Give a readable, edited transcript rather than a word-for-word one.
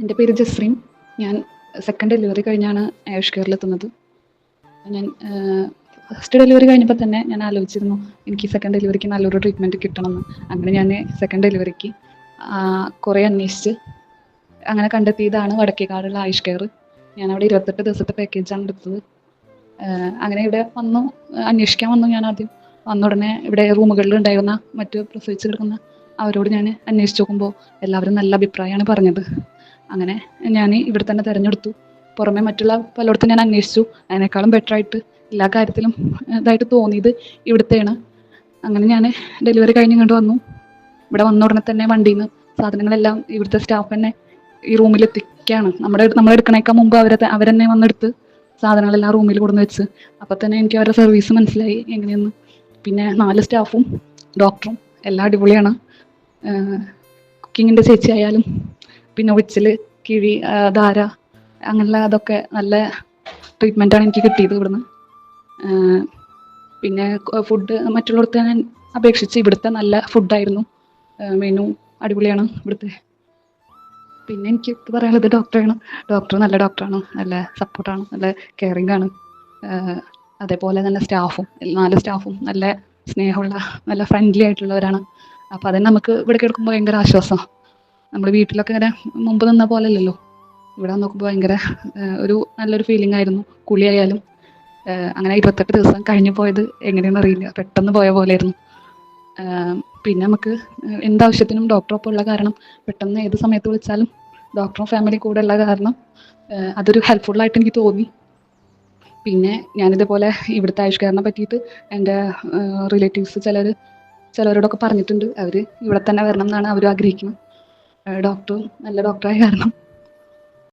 എൻ്റെ പേര് ജസ്രീൻ. ഞാൻ സെക്കൻഡ് ഡെലിവറി കഴിഞ്ഞാണ് ആയുഷ് കെയറിലെത്തുന്നത്. ഞാൻ ഫസ്റ്റ് ഡെലിവറി കഴിഞ്ഞപ്പോൾ തന്നെ ഞാൻ ആലോചിച്ചിരുന്നു എനിക്ക് സെക്കൻഡ് ഡെലിവറിക്ക് നല്ലൊരു ട്രീറ്റ്മെൻറ്റ് കിട്ടണമെന്ന്. അങ്ങനെ ഞാൻ സെക്കൻഡ് ഡെലിവറിക്ക് കുറേ അന്വേഷിച്ച് അങ്ങനെ കണ്ടെത്തിയതാണ് വടക്കേക്കാടുള്ള ആയുഷ് കെയർ. ഞാനവിടെ 28 ദിവസത്തെ പാക്കേജാണ് എടുത്തത്. അങ്ങനെ ഇവിടെ വന്നു, അന്വേഷിക്കാൻ വന്നു. ഞാൻ ആദ്യം വന്ന ഉടനെ ഇവിടെ റൂമുകളിൽ ഉണ്ടായിരുന്ന മറ്റ് പ്രസവിച്ച് കിടക്കുന്ന അവരോട് ഞാൻ അന്വേഷിച്ച് നോക്കുമ്പോൾ എല്ലാവരും നല്ല അഭിപ്രായമാണ് പറഞ്ഞത്. അങ്ങനെ ഞാൻ ഇവിടെ തന്നെ തിരഞ്ഞെടുത്തു. പുറമെ മറ്റുള്ള പലയിടത്തും ഞാൻ അന്വേഷിച്ചു. അതിനേക്കാളും ബെറ്ററായിട്ട് എല്ലാ കാര്യത്തിലും ഇതായിട്ട് തോന്നിയത് ഇവിടുത്തെയാണ്. അങ്ങനെ ഞാൻ ഡെലിവറി കഴിഞ്ഞ് ഇങ്ങോട്ട് വന്നു. ഇവിടെ വന്ന ഉടനെ തന്നെ വണ്ടിയിൽ നിന്ന് സാധനങ്ങളെല്ലാം ഇവിടുത്തെ സ്റ്റാഫ് തന്നെ ഈ റൂമിൽ എത്തിക്കുകയാണ്. നമ്മൾ എടുക്കണേക്കാൾ മുമ്പ് അവരെന്നെ വന്നെടുത്ത് സാധനങ്ങളെല്ലാം റൂമിൽ കൊണ്ടുവന്ന് വെച്ച്. അപ്പം തന്നെ എനിക്ക് അവരുടെ സർവീസ് മനസ്സിലായി എങ്ങനെയെന്ന്. പിന്നെ 4 സ്റ്റാഫും ഡോക്ടറും എല്ലാം അടിപൊളിയാണ്. കുക്കിങ്ങിൻ്റെ ചേച്ചി ആയാലും പിന്നെ ഒഴിച്ചിൽ, കിഴി, ധാര, അങ്ങനെയുള്ള അതൊക്കെ നല്ല ട്രീറ്റ്മെൻറ്റാണ് എനിക്ക് കിട്ടിയത് ഇവിടുന്ന്. പിന്നെ ഫുഡ് മറ്റുള്ളിടത്ത് ഞാൻ അപേക്ഷിച്ച് ഇവിടുത്തെ നല്ല ഫുഡായിരുന്നു. മെനു അടിപൊളിയാണ് ഇവിടുത്തെ. പിന്നെ എനിക്ക് പറയാനുള്ളത് ഡോക്ടറാണ്. ഡോക്ടർ നല്ല ഡോക്ടറാണ്, നല്ല സപ്പോർട്ടാണ്, നല്ല കെയറിങ് ആണ്. അതേപോലെ നല്ല സ്റ്റാഫും 4 സ്റ്റാഫും നല്ല സ്നേഹമുള്ള നല്ല ഫ്രണ്ട്ലി ആയിട്ടുള്ളവരാണ്. അപ്പോൾ അതിന് നമുക്ക് ഇവിടെ കിടക്കുമ്പോൾ ഭയങ്കര ആശ്വാസം. നമ്മൾ വീട്ടിലൊക്കെ ഇങ്ങനെ മുമ്പ് നിന്ന പോലെ അല്ലല്ലോ. ഇവിടെ നോക്കുമ്പോൾ ഭയങ്കര ഒരു നല്ലൊരു ഫീലിംഗ് ആയിരുന്നു. കുളിയായാലും അങ്ങനെ 28 ദിവസം കഴിഞ്ഞു പോയത് എങ്ങനെയെന്ന് അറിയില്ല, പെട്ടെന്ന് പോയ പോലെയായിരുന്നു. പിന്നെ നമുക്ക് എന്താവശ്യത്തിനും ഡോക്ടറൊപ്പം ഉള്ള കാരണം പെട്ടെന്ന് ഏത് സമയത്ത് വിളിച്ചാലും ഡോക്ടറും ഫാമിലി കൂടെ ഉള്ള കാരണം അതൊരു ഹെൽപ്ഫുള്ളായിട്ട് എനിക്ക് തോന്നി. പിന്നെ ഞാനിതുപോലെ ഇവിടുത്തെ ആയുഷ് കെയറിനെ പറ്റിയിട്ട് എൻ്റെ റിലേറ്റീവ്സ് ചിലരോടൊക്കെ പറഞ്ഞിട്ടുണ്ട്. അവർ ഇവിടെ തന്നെ വരണം എന്നാണ് അവരും ആഗ്രഹിക്കുന്നത്. ഡോക്ടർ നല്ല ഡോക്ടറായ കാരണം